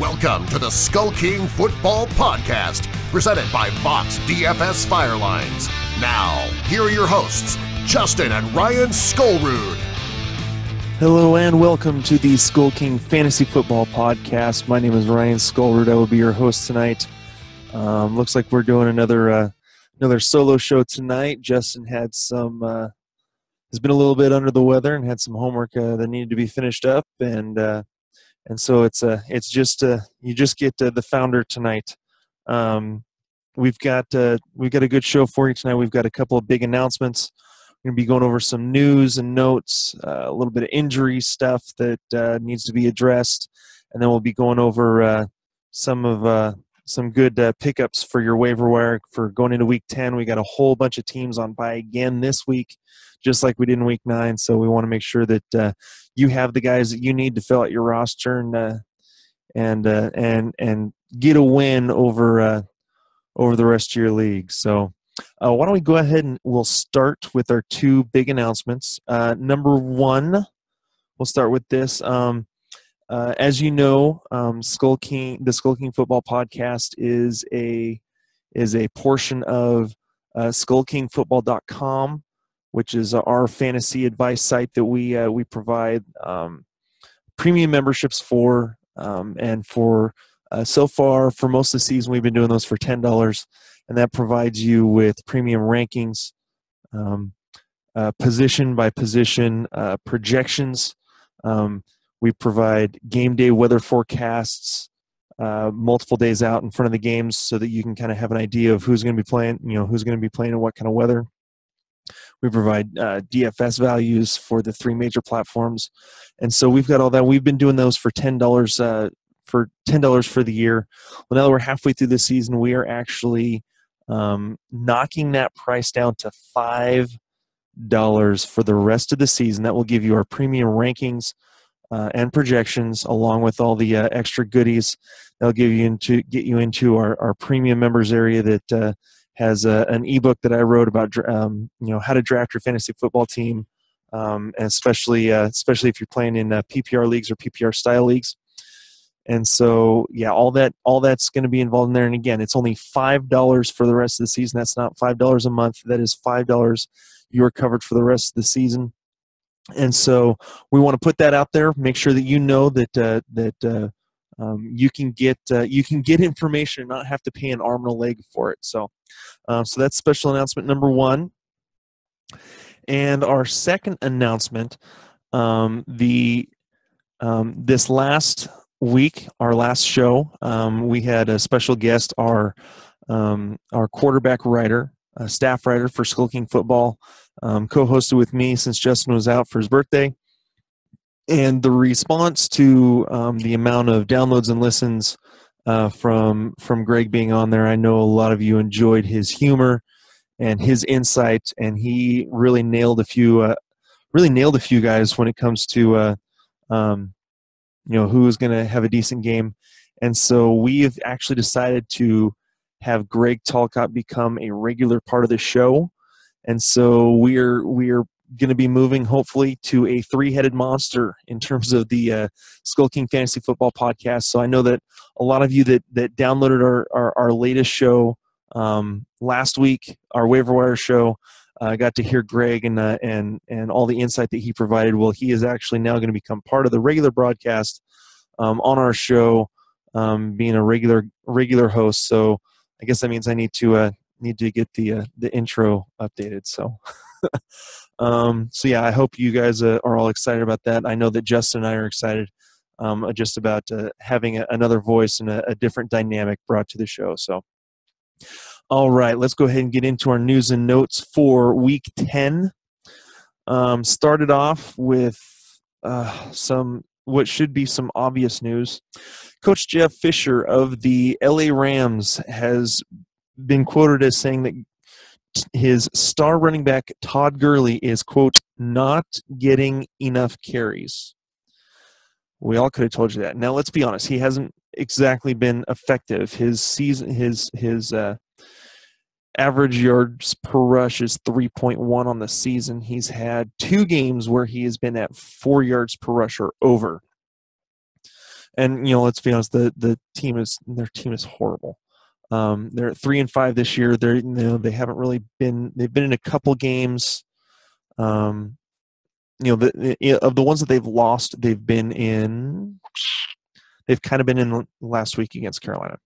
Welcome to the SkullKing Football Podcast, presented by Fox DFS Firelines. Now, here are your hosts, Justin and Ryan Skullrood. Hello and welcome to the SkullKing Fantasy Football Podcast. My name is Ryan Skullrood. I will be your host tonight. Looks like we're doing another solo show tonight. Justin had has been a little bit under the weather and had some homework that needed to be finished up, and so it's just you just get the founder tonight. We've got a good show for you tonight. We've got a couple of big announcements. We're going to be going over some news and notes, a little bit of injury stuff that needs to be addressed, and then we'll be going over some good pickups for your waiver wire for going into Week 10. We got a whole bunch of teams on bye again this week, just like we did in Week 9. So we want to make sure that you have the guys that you need to fill out your roster and get a win over the rest of your league. So why don't we go ahead and we'll start with our two big announcements. Number one, we'll start with this. As you know, the SkullKing Football Podcast is a portion of SkullKingFootball.com, which is our fantasy advice site that we provide premium memberships for, and for so far for most of the season we've been doing those for $10, and that provides you with premium rankings, position by position projections. We provide game day weather forecasts multiple days out in front of the games so that you can kind of have an idea of who's going to be playing, who's going to be playing in what kind of weather. We provide DFS values for the three major platforms. And so we've got all that. We've been doing those for $10 for the year. Well, now that we're halfway through the season, we are actually knocking that price down to $5 for the rest of the season. That will give you our premium rankings and projections, along with all the extra goodies. That'll get you into our premium members area that has an ebook that I wrote about how to draft your fantasy football team, and especially if you're playing in PPR leagues or PPR style leagues. And so all that's going to be involved in there. And again, it's only $5 for the rest of the season. That's not $5 a month. That is $5. You are covered for the rest of the season. And so we want to put that out there. Make sure that you know that you can get information and not have to pay an arm and a leg for it. So that's special announcement number one. And our second announcement, this last week, our last show, we had a special guest, our quarterback writer, staff writer for SkullKing Football, co-hosted with me since Justin was out for his birthday. And the response to the amount of downloads and listens from Greg being on there, I know a lot of you enjoyed his humor and his insight, and he really nailed a few guys when it comes to who is going to have a decent game. And so we have actually decided to have Greg Talcott become a regular part of the show. And so we're going to be moving, hopefully, to a three-headed monster in terms of the SkullKing Fantasy Football Podcast. So I know that a lot of you that downloaded our latest show last week, our waiver wire show, got to hear Greg and all the insight that he provided. Well, he is actually now going to become part of the regular broadcast on our show, being a regular host. So I guess that means I need to get the intro updated. So. I hope you guys are all excited about that. I know that Justin and I are excited just about having another voice and a different dynamic brought to the show. So, all right, let's go ahead and get into our news and notes for Week 10. Started off with what should be some obvious news. Coach Jeff Fisher of the LA Rams has been quoted as saying that his star running back, Todd Gurley, is, quote, not getting enough carries. We all could have told you that. Now, let's be honest. He hasn't exactly been effective. His average yards per rush is 3.1 on the season. He's had 2 games where he has been at 4 yards per rush or over. And let's be honest, their team is horrible. They're at 3-5 this year. They haven't really been. They've been in a couple games. Of the ones that they've lost, they've kind of been in last week against Carolina.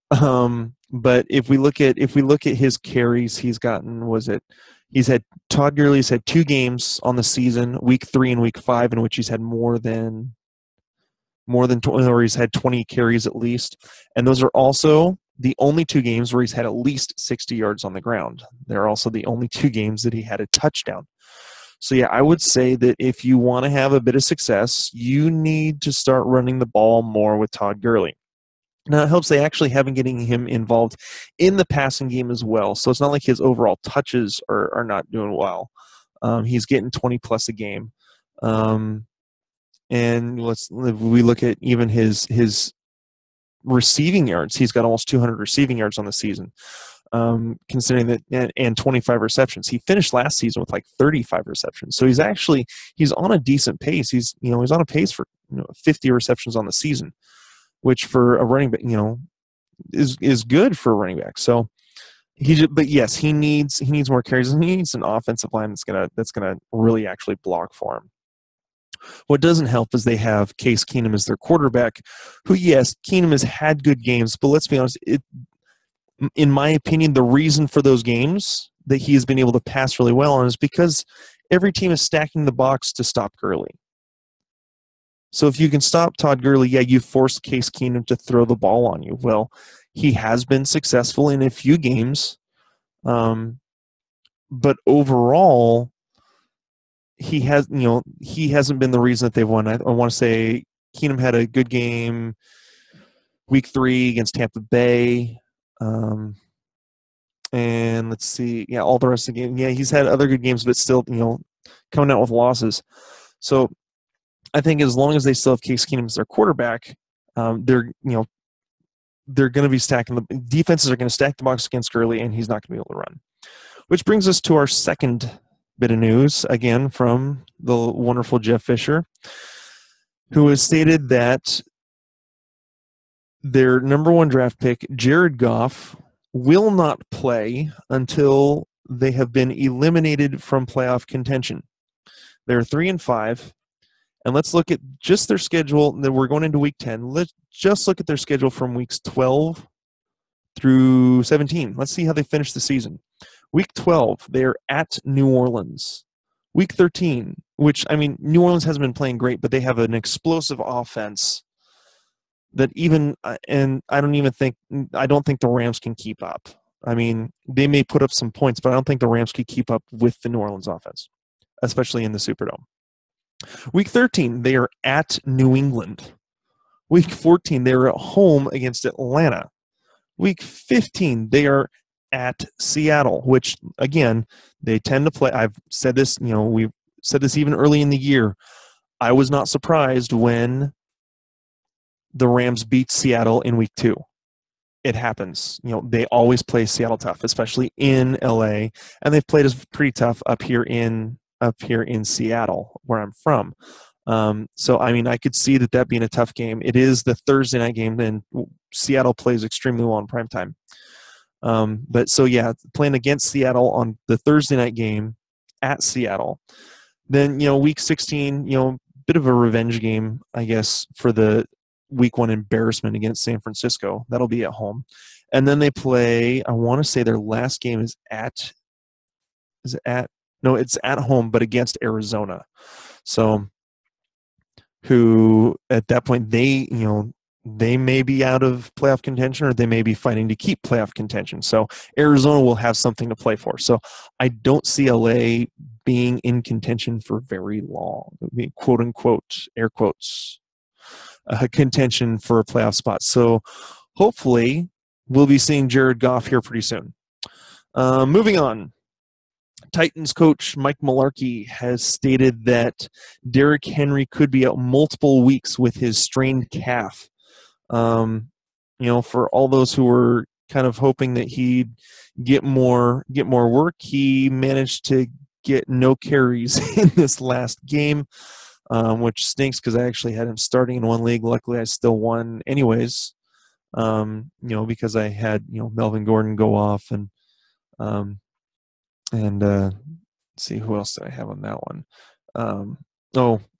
But if we look at his carries, he's had Todd Gurley's had 2 games on the season, week 3 and week 5, in which he's had more than 20, or he's had 20 carries at least, and those are also the only 2 games where he's had at least 60 yards on the ground. They're also the only 2 games that he had a touchdown. So yeah, I would say that if you want to have a bit of success, you need to start running the ball more with Todd Gurley. Now, it helps they actually have been getting him involved in the passing game as well. So it's not like his overall touches are not doing well. He's getting 20-plus a game. And if we look at even his receiving yards, he's got almost 200 receiving yards on the season, considering that, and 25 receptions. He finished last season with like 35 receptions. So he's on a decent pace. He's on a pace for 50 receptions on the season, which for a running back, is good for a running back. So but yes, he needs more carries, and he needs an offensive line that's gonna really actually block for him. What doesn't help is they have Case Keenum as their quarterback, who, yes, Keenum has had good games, but let's be honest, in my opinion, the reason for those games that he has been able to pass really well on is because every team is stacking the box to stop Gurley. So if you can stop Todd Gurley, yeah, you force Case Keenum to throw the ball on you. Well, he has been successful in a few games, but overall, he hasn't been the reason that they've won. I want to say Keenum had a good game week 3 against Tampa Bay. And let's see, all the rest of the game. Yeah, he's had other good games, but still, coming out with losses. So I think as long as they still have Case Keenum as their quarterback, they're going to be stacking the defenses are going to stack the box against Gurley, and he's not going to be able to run. Which brings us to our second bit of news, again from the wonderful Jeff Fisher, who has stated that their number 1 draft pick, Jared Goff, will not play until they have been eliminated from playoff contention. They're 3-5, and let's look at just their schedule. We're going into week 10. Let's just look at their schedule from weeks 12 through 17. Let's see how they finish the season. Week 12, they're at New Orleans. Week 13, which, New Orleans hasn't been playing great, but they have an explosive offense that I don't think the Rams can keep up. They may put up some points, but I don't think the Rams could keep up with the New Orleans offense, especially in the Superdome. Week 13, they are at New England. Week 14, they are at home against Atlanta. Week 15, they are at Seattle, which, again, they tend to play. I've said this, we've said this even early in the year. I was not surprised when the Rams beat Seattle in week 2. It happens. They always play Seattle tough, especially in LA, and they've played us pretty tough up here in Seattle, where I'm from. So, I could see that being a tough game. It is the Thursday night game, and Seattle plays extremely well in primetime. But so, yeah, playing against Seattle on the Thursday night game at Seattle. Then, week 16, bit of a revenge game, I guess, for the week 1 embarrassment against San Francisco. That'll be at home. And then they play, I want to say their last game it's at home, but against Arizona. So, who at that point, they may be out of playoff contention, or they may be fighting to keep playoff contention. So Arizona will have something to play for. So I don't see LA being in contention for very long. Quote unquote, air quotes, contention for a playoff spot. So hopefully we'll be seeing Jared Goff here pretty soon. Moving on. Titans coach Mike Mularkey has stated that Derrick Henry could be out multiple weeks with his strained calf. For all those who were kind of hoping that he'd get more work, he managed to get no carries in this last game. which stinks because I actually had him starting in one league. Luckily, I still won anyways, because I had, Melvin Gordon go off and let's see, who else did I have on that one?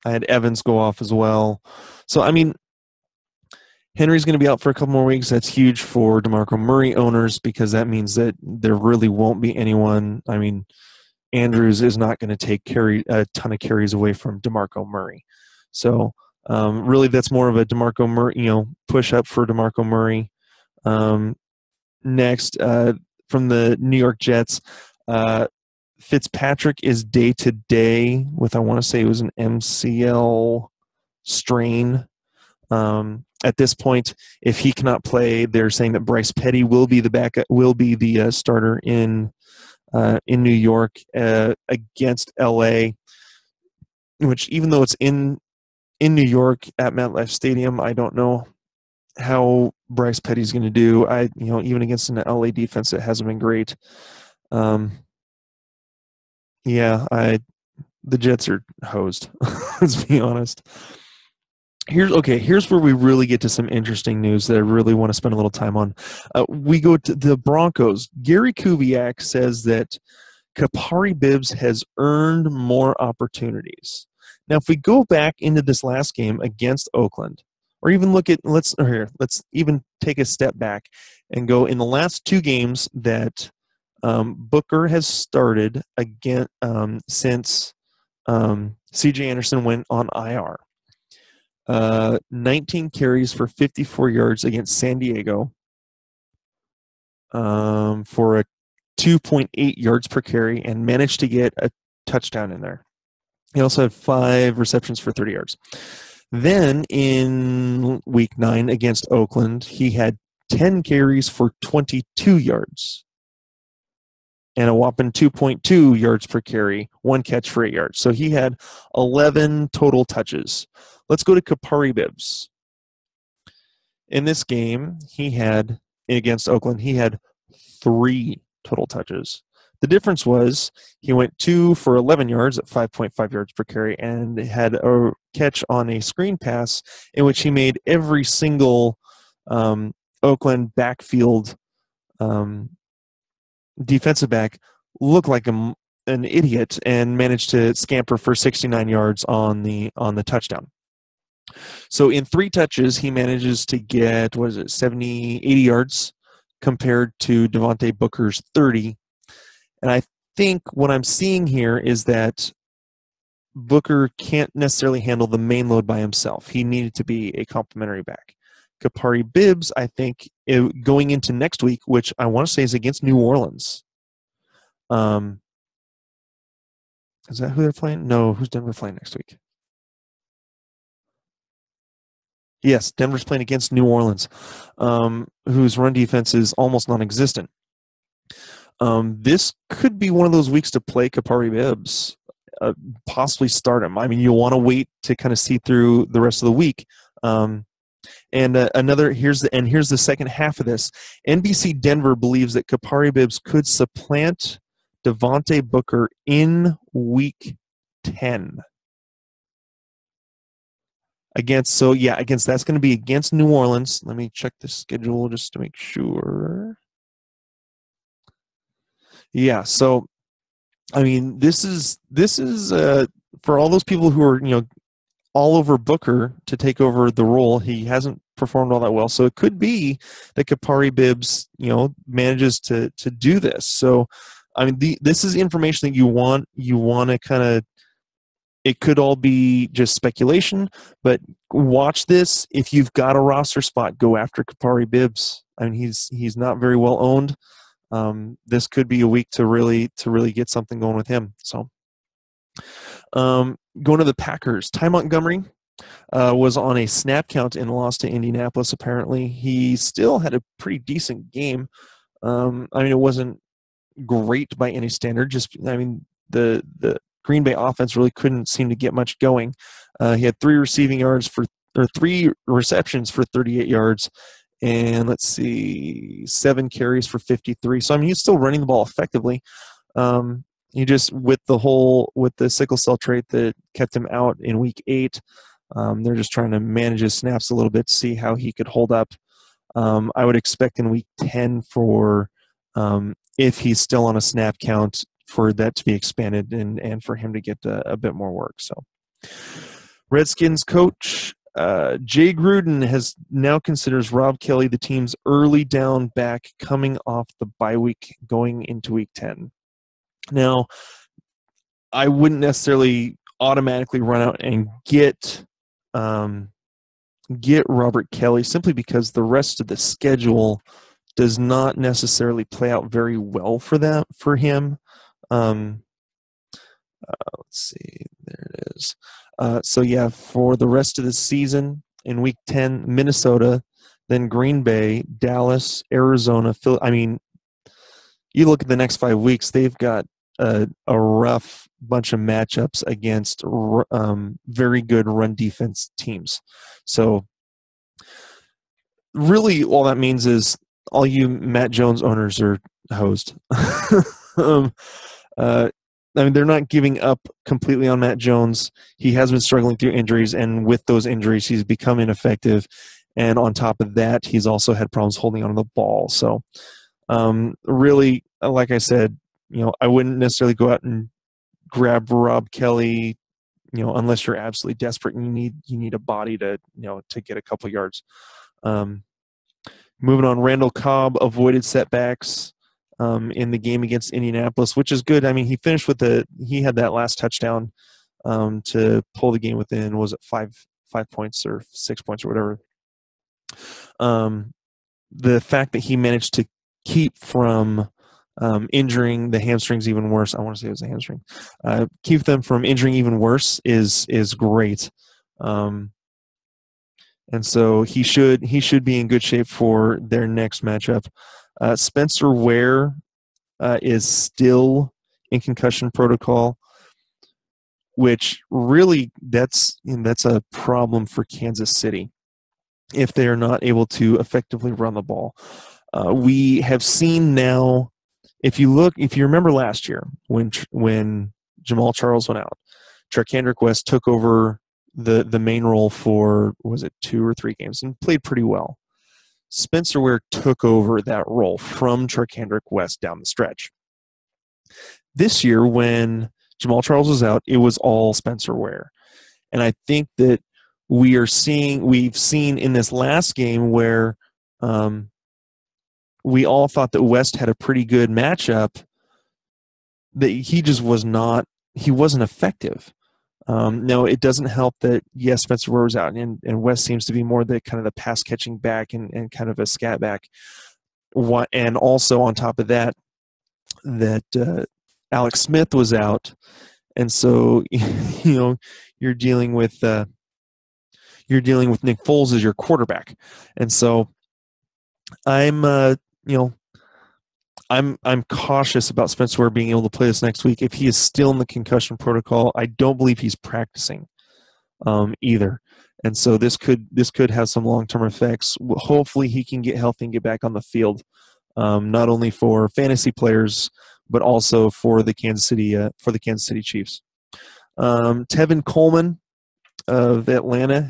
I had Evans go off as well. So, Henry's going to be out for a couple more weeks. That's huge for DeMarco Murray owners because that means that there really won't be anyone. Andrews is not going to take a ton of carries away from DeMarco Murray. So, really, that's more of a DeMarco Murray, push up for DeMarco Murray. Next, from the New York Jets, Fitzpatrick is day-to-day with, I want to say it was an MCL strain. At this point, if he cannot play, they're saying that Bryce Petty will be the starter in New York against LA, which even though it's in New York at MetLife Stadium, I don't know how Bryce Petty's going to do. Even against an LA defense, it hasn't been great. The Jets are hosed. Let's be honest. Here's where we really get to some interesting news that I really want to spend a little time on. We go to the Broncos. Gary Kubiak says that Kapari Bibbs has earned more opportunities. Now, if we go back into this last game against Oakland, or even let's even take a step back and go in the last two games that Booker has started again since CJ Anderson went on IR. 19 carries for 54 yards against San Diego for a 2.8 yards per carry and managed to get a touchdown in there. He also had 5 receptions for 30 yards. Then in week 9 against Oakland, he had 10 carries for 22 yards and a whopping 2.2 yards per carry, 1 catch for 8 yards. So he had 11 total touches. Let's go to Kapari Bibbs. In this game, against Oakland, he had 3 total touches. The difference was he went 2 for 11 yards at 5.5 yards per carry and had a catch on a screen pass in which he made every single Oakland backfield defensive back look like an idiot and managed to scamper for 69 yards on the touchdown. So in 3 touches, he manages to get, 80 yards compared to Devontae Booker's 30. And I think what I'm seeing here is that Booker can't necessarily handle the main load by himself. He needed to be a complementary back. Kapari Bibbs, I think, going into next week, which I want to say is against New Orleans. Is that who they're playing? No, who's Denver playing next week? Yes, Denver's playing against New Orleans, whose run defense is almost non-existent. This could be one of those weeks to play Kapari Bibbs, possibly start him. You'll want to wait to kind of see through the rest of the week. Here's the second half of this. NBC Denver believes that Kapari Bibbs could supplant Devontae Booker in Week 10. That's going to be against New Orleans. Let me check the schedule just to make sure. Yeah, so this is for all those people who are all over Booker to take over the role. He hasn't performed all that well, so it could be that Kapari Bibbs manages to do this. So this is information that you want to kind of. It could all be just speculation, but watch this. If you've got a roster spot, go after Kapari Bibbs. He's not very well owned. This could be a week to really get something going with him. So, going to the Packers. Ty Montgomery was on a snap count and lost to Indianapolis. Apparently, he still had a pretty decent game. It wasn't great by any standard. The Green Bay offense really couldn't seem to get much going. He had 3 receptions for 38 yards, and 7 carries for 53. So he's still running the ball effectively. He just with the sickle cell trait that kept him out in week 8. They're just trying to manage his snaps a little bit to see how he could hold up. I would expect in week 10 for if he's still on a snap count for that to be expanded and for him to get a bit more work. So Redskins coach Jay Gruden has now considers Rob Kelly the team's early down back coming off the bye week going into week 10. Now, I wouldn't necessarily automatically run out and get Robert Kelly simply because the rest of the schedule does not necessarily play out very well for him. Let's see, there it is. So yeah, for the rest of the season in week 10, Minnesota, then Green Bay, Dallas, Arizona, you look at the next 5 weeks, they've got a rough bunch of matchups against very good run defense teams. So really all that means is all you Matt Jones owners are hosed. They're not giving up completely on Matt Jones. He has been struggling through injuries, and with those injuries, he's become ineffective. And on top of that, he's also had problems holding on to the ball. So really, like I said, I wouldn't necessarily go out and grab Rob Kelly, unless you're absolutely desperate and you need a body to get a couple yards. Moving on, Randall Cobb avoided setbacks in the game against Indianapolis, which is good. I mean, he finished he had that last touchdown to pull the game within, was it 5 points or 6 points or whatever. The fact that he managed to keep from injuring the hamstrings even worse. I want to say it was a hamstring. Keep them from injuring even worse is great. And so he should be in good shape for their next matchup. Spencer Ware is still in concussion protocol, which really that's a problem for Kansas City if they are not able to effectively run the ball. We have seen now, if you remember last year when Jamal Charles went out, Charkandrick West took over the main role for, was it 2 or 3 games, and played pretty well. Spencer Ware took over that role from Charkandrick West down the stretch. This year, when Jamal Charles was out, it was all Spencer Ware. And I think that we've seen in this last game where we all thought that West had a pretty good matchup, that he just wasn't effective. No, it doesn't help that, yes, Spencer Ware was out, and West seems to be more the kind of the pass-catching back and kind of a scat back. And also on top of that Alex Smith was out, and so you're dealing with Nick Foles as your quarterback, and so I'm cautious about Spencer Ware being able to play this next week. If he is still in the concussion protocol, I don't believe he's practicing either. And so this could have some long-term effects. Hopefully he can get healthy and get back on the field, not only for fantasy players, but also for the Kansas City Chiefs. Tevin Coleman of Atlanta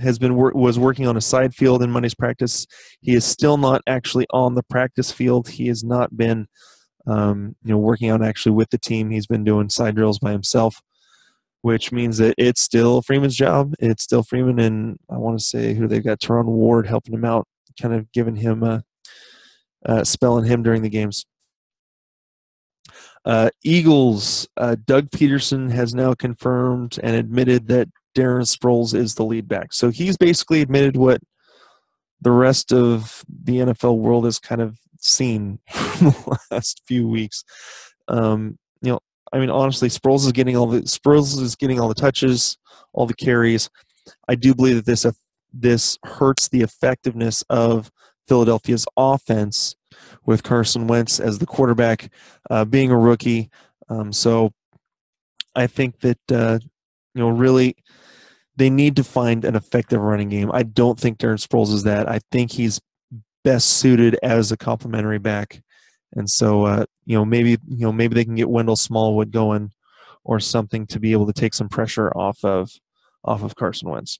was working on a side field in Monday's practice. He is still not actually on the practice field. He has not been working out actually with the team. He's been doing side drills by himself, which means that it's still Freeman's job. It's still Freeman, and I want to say who they've got, Teron Ward, helping him out, kind of giving him spelling him during the games. Eagles, Doug Peterson has now confirmed and admitted that Darren Sproles is the lead back. So he's basically admitted what the rest of the NFL world has kind of seen from the last few weeks. Honestly, Sproles is getting all the touches, all the carries. I do believe that this hurts the effectiveness of Philadelphia's offense with Carson Wentz as the quarterback, being a rookie. So I think that really they need to find an effective running game. I don't think Darren Sproles is that. I think he's best suited as a complementary back. And so maybe they can get Wendell Smallwood going or something to be able to take some pressure off of Carson Wentz.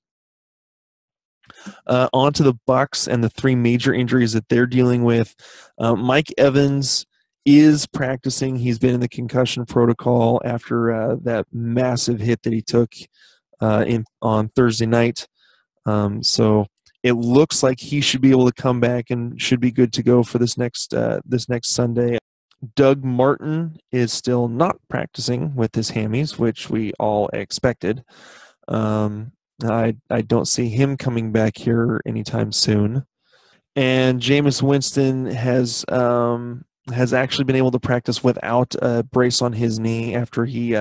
On to the Bucs and the three major injuries that they're dealing with. Mike Evans is practicing. He's been in the concussion protocol after that massive hit that he took on Thursday night. So it looks like he should be able to come back and should be good to go for this next Sunday. Doug Martin is still not practicing with his hammies, which we all expected. I don't see him coming back here anytime soon. And Jameis Winston has actually been able to practice without a brace on his knee after he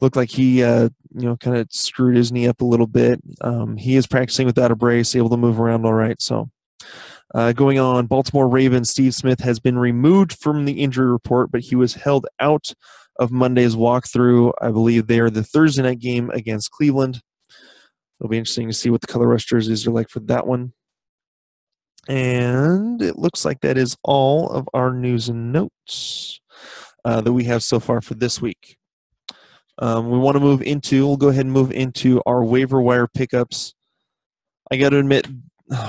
looked like he kind of screwed his knee up a little bit. He is practicing without a brace, able to move around all right. So going on, Baltimore Ravens, Steve Smith has been removed from the injury report, but he was held out of Monday's walkthrough. I believe they are the Thursday night game against Cleveland. It'll be interesting to see what the color rush jerseys are like for that one. And it looks like that is all of our news and notes that we have so far for this week. We'll go ahead and move into our waiver wire pickups. I got to admit,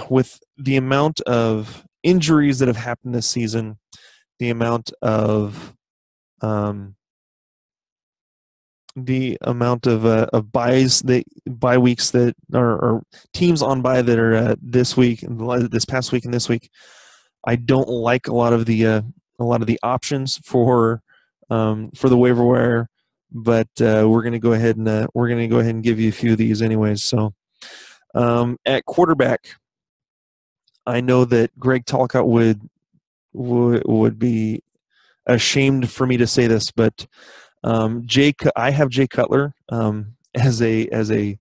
with the amount of injuries that have happened this season, the amount of buys bye weeks that are teams on bye that are this past week and this week, I don't like a lot of the options for the waiver wire, but we're going to go ahead and give you a few of these anyways. So at quarterback, I know that Greg Talcott would be ashamed for me to say this, but I have Jay Cutler as a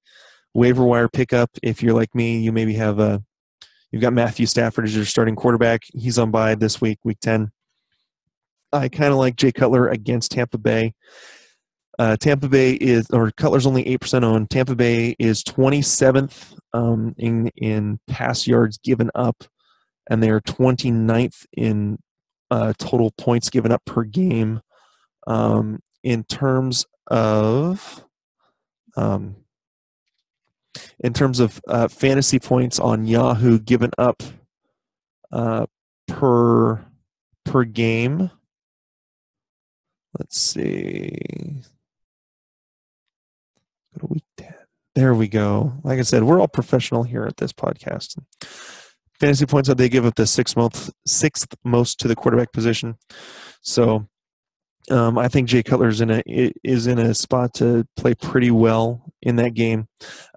waiver wire pickup. If you're like me, you maybe have you've got Matthew Stafford as your starting quarterback. He's on bye this week, week 10. I kind of like Jay Cutler against Tampa Bay. Cutler's only 8% owned. Tampa Bay is 27th in pass yards given up, and they are 29th in total points given up per game. In terms of fantasy points on Yahoo given up per game, let's see. Go to week 10. There we go. Like I said, we're all professional here at this podcast. Fantasy points that they give up the sixth most to the quarterback position. So I think Jay Cutler is in a spot to play pretty well in that game.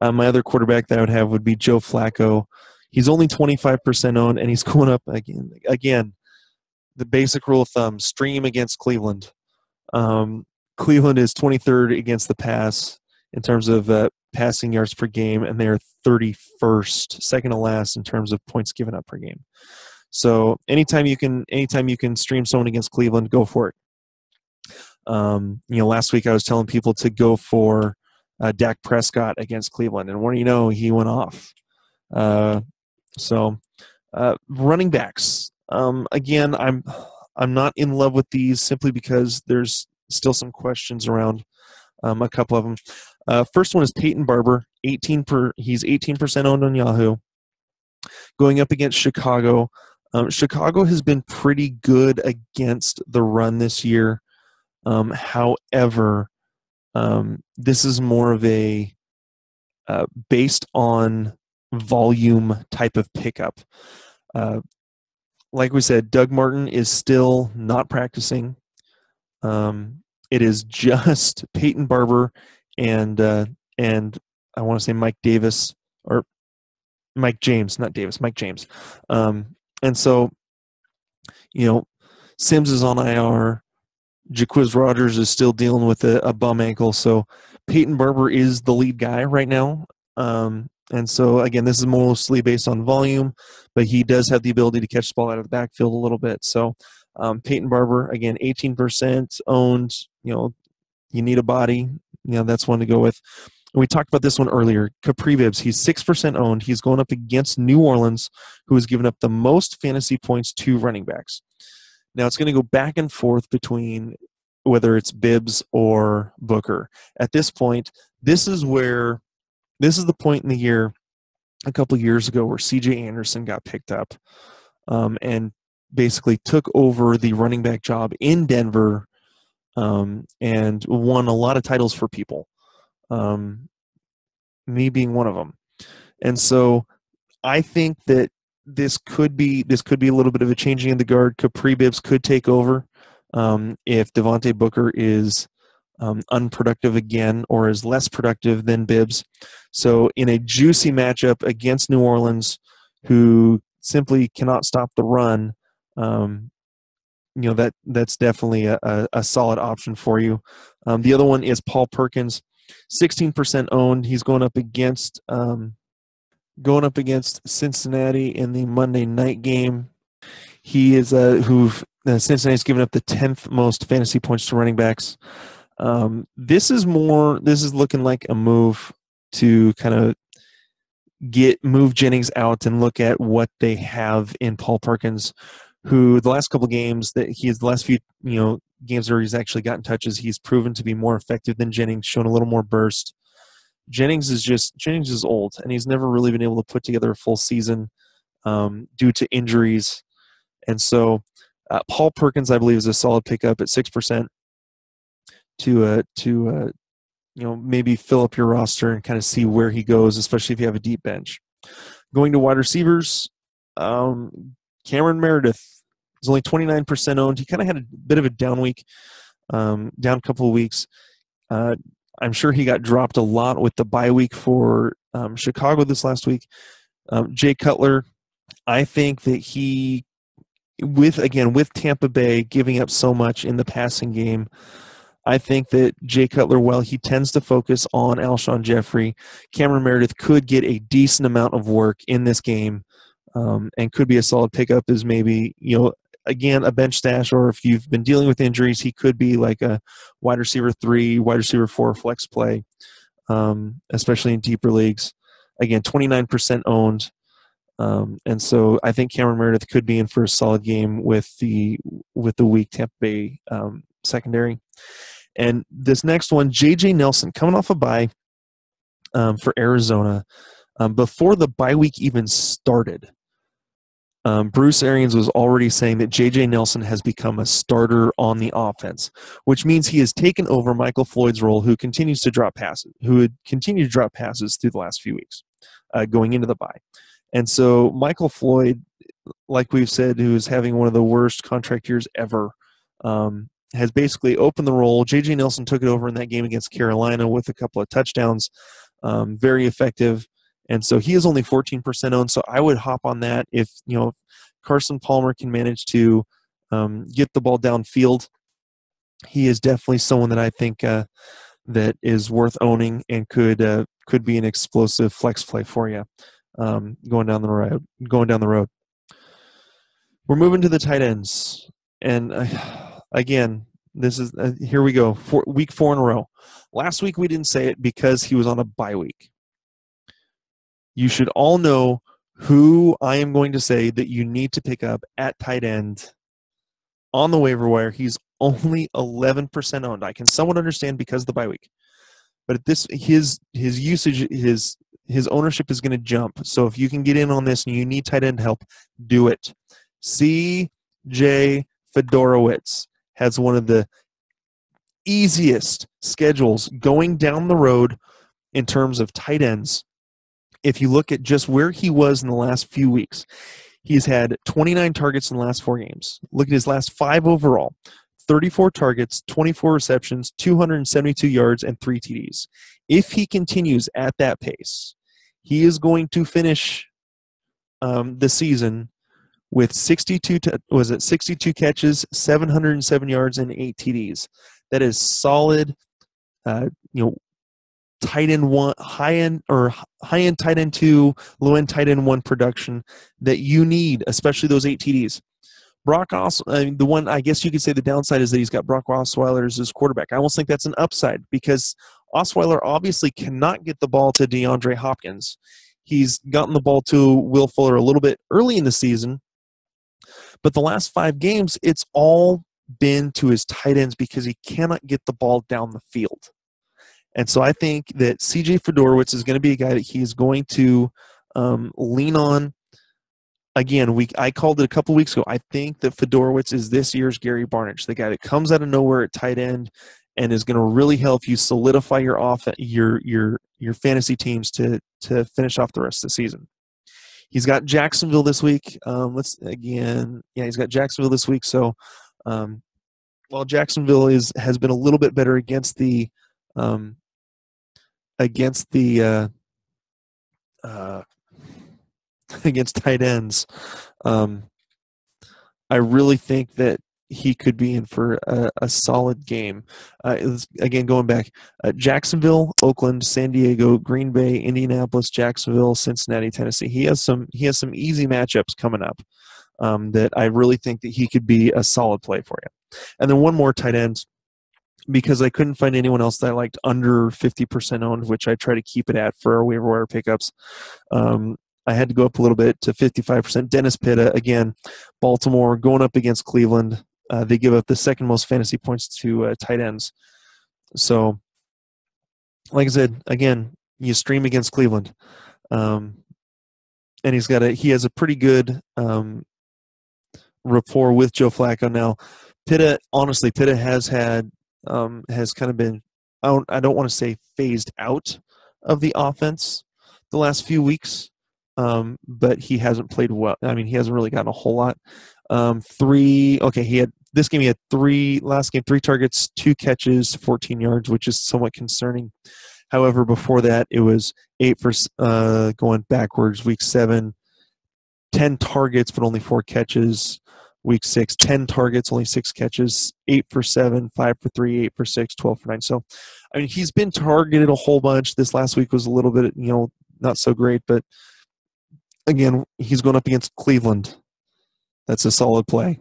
My other quarterback that I would have would be Joe Flacco. He's only 25% owned, and he's going up again. The basic rule of thumb: stream against Cleveland. Cleveland is 23rd against the pass in terms of passing yards per game, and they're 31st, second to last in terms of points given up per game. So anytime you can stream someone against Cleveland, go for it. Last week I was telling people to go for Dak Prescott against Cleveland, and what do you know, he went off. Running backs. Again, I'm not in love with these simply because there's still some questions around a couple of them. First one is Peyton Barber, he's 18% owned on Yahoo. Going up against Chicago. Chicago has been pretty good against the run this year. However, this is more of a based on volume type of pickup. Like we said, Doug Martin is still not practicing. It is just Peyton Barber and I want to say Mike Davis or Mike James, not Davis, Mike James. And so, Sims is on IR. Jaquiz Rogers is still dealing with a bum ankle. So Peyton Barber is the lead guy right now. And so, again, this is mostly based on volume, but he does have the ability to catch the ball out of the backfield a little bit. So Peyton Barber, again, 18% owned. You need a body. That's one to go with. And we talked about this one earlier. Capri Bibbs, he's 6% owned. He's going up against New Orleans, who has given up the most fantasy points to running backs. Now it's going to go back and forth between whether it's Bibbs or Booker. At this point, this is the point in the year a couple years ago where CJ Anderson got picked up and basically took over the running back job in Denver and won a lot of titles for people, me being one of them. And so I think that this could be a little bit of a changing of the guard. Capri Bibbs could take over if Devontae Booker is unproductive again or is less productive than Bibbs. So in a juicy matchup against New Orleans, who simply cannot stop the run, that's definitely a solid option for you. The other one is Paul Perkins, 16% owned. He's going up against Cincinnati in the Monday night game. He is Cincinnati's given up the 10th most fantasy points to running backs. This is looking like a move to kind of move Jennings out and look at what they have in Paul Perkins, who the last couple games the last few games where he's actually gotten touches, he's proven to be more effective than Jennings, shown a little more burst. Jennings is old, and he's never really been able to put together a full season due to injuries. And so Paul Perkins, I believe, is a solid pickup at 6% to maybe fill up your roster and kind of see where he goes, especially if you have a deep bench. Going to wide receivers, Cameron Meredith is only 29% owned. He kind of had a bit of a down week, down a couple of weeks. I'm sure he got dropped a lot with the bye week for Chicago this last week. Jay Cutler, I think that with Tampa Bay giving up so much in the passing game, I think that Jay Cutler, while he tends to focus on Alshon Jeffrey, Cameron Meredith could get a decent amount of work in this game and could be a solid pickup as maybe, again, a bench stash, or if you've been dealing with injuries, he could be like a wide receiver 3, wide receiver 4 flex play, especially in deeper leagues. Again, 29% owned. And so I think Cameron Meredith could be in for a solid game with the weak Tampa Bay secondary. And this next one, J.J. Nelson, coming off a bye for Arizona. Before the bye week even started, Bruce Arians was already saying that J.J. Nelson has become a starter on the offense, which means he has taken over Michael Floyd's role, who had continued to drop passes through the last few weeks going into the bye. And so Michael Floyd, like we've said, who is having one of the worst contract years ever, has basically opened the role. J.J. Nelson took it over in that game against Carolina with a couple of touchdowns, very effective. And so he is only 14% owned, so I would hop on that if Carson Palmer can manage to get the ball downfield. He is definitely someone that I think that is worth owning and could be an explosive flex play for you going down the road. We're moving to the tight ends, and again, this is here we go. Week 4 in a row. Last week we didn't say it because he was on a bye week. You should all know who I am going to say that you need to pick up at tight end on the waiver wire. He's only 11% owned. I can somewhat understand because of the bye week, but his usage, his ownership is going to jump. So if you can get in on this and you need tight end help, do it. CJ Fiedorowicz has one of the easiest schedules going down the road in terms of tight ends. If you look at just where he was in the last few weeks, he's had 29 targets in the last 4 games. Look at his last 5 overall. 34 targets, 24 receptions, 272 yards, and 3 TDs. If he continues at that pace, he is going to finish the season with 62 catches, 707 yards, and 8 TDs. That is solid, tight end 1, high end tight end 2, low end tight end 1 production that you need, especially those 8 TDs. Brock Osweiler, the one I guess you could say the downside is that he's got Brock Osweiler as his quarterback. I almost think that's an upside because Osweiler obviously cannot get the ball to DeAndre Hopkins. He's gotten the ball to Will Fuller a little bit early in the season, But the last 5 games, it's all been to his tight ends because he cannot get the ball down the field. And so I think that CJ Fiedorowicz is going to be a guy that he is going to lean on. Again, I called it a couple weeks ago. I think that Fiedorowicz is this year's Gary Barnidge, the guy that comes out of nowhere at tight end and is going to really help you solidify your fantasy teams to finish off the rest of the season. He's got Jacksonville this week. He's got Jacksonville this week. So while Jacksonville has been a little bit better against the against tight ends, I really think that he could be in for a solid game. Again, going back, Jacksonville, Oakland, San Diego, Green Bay, Indianapolis, Jacksonville, Cincinnati, Tennessee. He has some easy matchups coming up that I really think that he could be a solid play for you. And then one more tight end, because I couldn't find anyone else that I liked under 50% owned, which I try to keep it at for our waiver wire pickups. I had to go up a little bit to 55%. Dennis Pitta, again, Baltimore going up against Cleveland. They give up the second most fantasy points to tight ends. So, like I said, again, you stream against Cleveland. And he has a pretty good rapport with Joe Flacco. Now, Pitta has kind of been, I don't want to say phased out of the offense the last few weeks, but he hasn't played well. I mean, he hasn't really gotten a whole lot. He had 3 targets, 2 catches, 14 yards, which is somewhat concerning. However, before that, it was 8 for going backwards. Week 7, 10 targets, but only 4 catches. Week 6, 10 targets, only 6 catches, 8 for 7, 5 for 3, 8 for 6, 12 for 9. So, I mean, he's been targeted a whole bunch. This last week was a little bit, not so great, but again, he's going up against Cleveland. That's a solid play.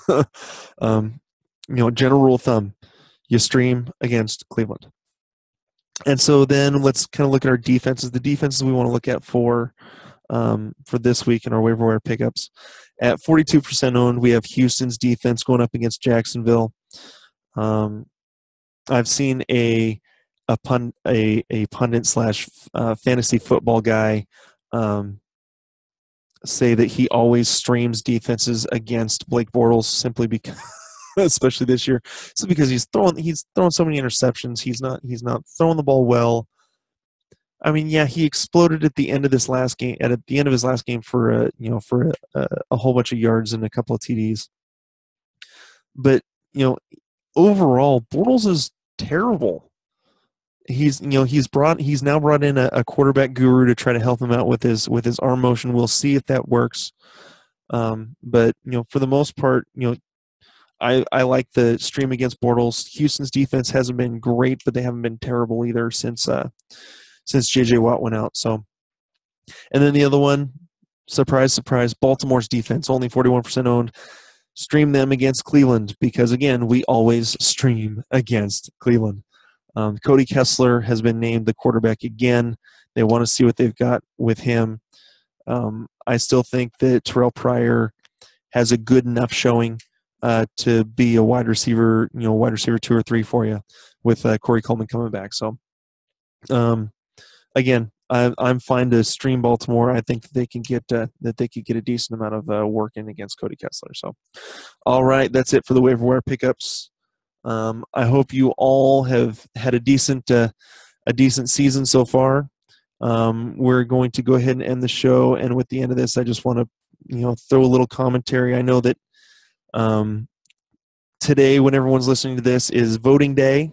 General rule of thumb, you stream against Cleveland. And so then let's kind of look at our defenses. The defenses we want to look at for this week in our waiver wire pickups. At 42% owned, we have Houston's defense going up against Jacksonville. I've seen a pundit / fantasy football guy say that he always streams defenses against Blake Bortles simply because, especially this year, so because he's throwing so many interceptions. He's not throwing the ball well. I mean, yeah, he exploded at the end of this last game. At the end of his last game for a whole bunch of yards and a couple of TDs. But overall, Bortles is terrible. He's now brought in a quarterback guru to try to help him out with his arm motion. We'll see if that works. But for the most part, I like the stream against Bortles. Houston's defense hasn't been great, but they haven't been terrible either since J.J. Watt went out. So, and then the other one, surprise, surprise, Baltimore's defense, only 41% owned. Stream them against Cleveland because, again, we always stream against Cleveland. Cody Kessler has been named the quarterback again. They want to see what they've got with him. I still think that Terrell Pryor has a good enough showing to be a wide receiver 2 or 3 for you with Corey Coleman coming back. So, again, I'm fine to stream Baltimore. I think that they can get a decent amount of work in against Cody Kessler. So, all right, that's it for the waiver wire pickups. I hope you all have had a decent season so far. We're going to go ahead and end the show, and with the end of this, I just want to throw a little commentary. I know that today, when everyone's listening to this, is voting day,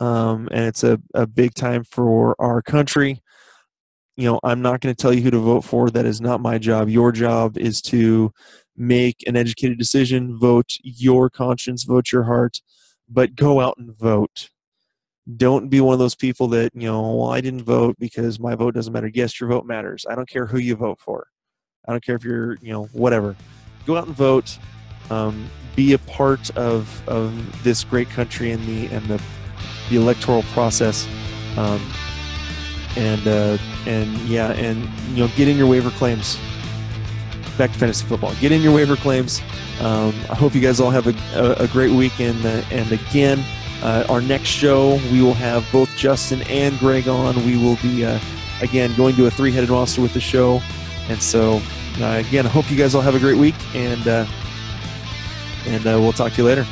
and it's a big time for our country. I'm not going to tell you who to vote for. That is not my job. Your job is to make an educated decision, vote your conscience, vote your heart, but go out and vote. Don't be one of those people that, I didn't vote because my vote doesn't matter. Yes, your vote matters. I don't care who you vote for. I don't care if you're, whatever. Go out and vote. Be a part of this great country and the electoral process. Get in your waiver claims. back to fantasy football. Get in your waiver claims. I hope you guys all have a great weekend. And again, our next show, we will have both Justin and Greg on. We will be, again, going to a 3-headed roster with the show. And so, again, I hope you guys all have a great week, and we'll talk to you later.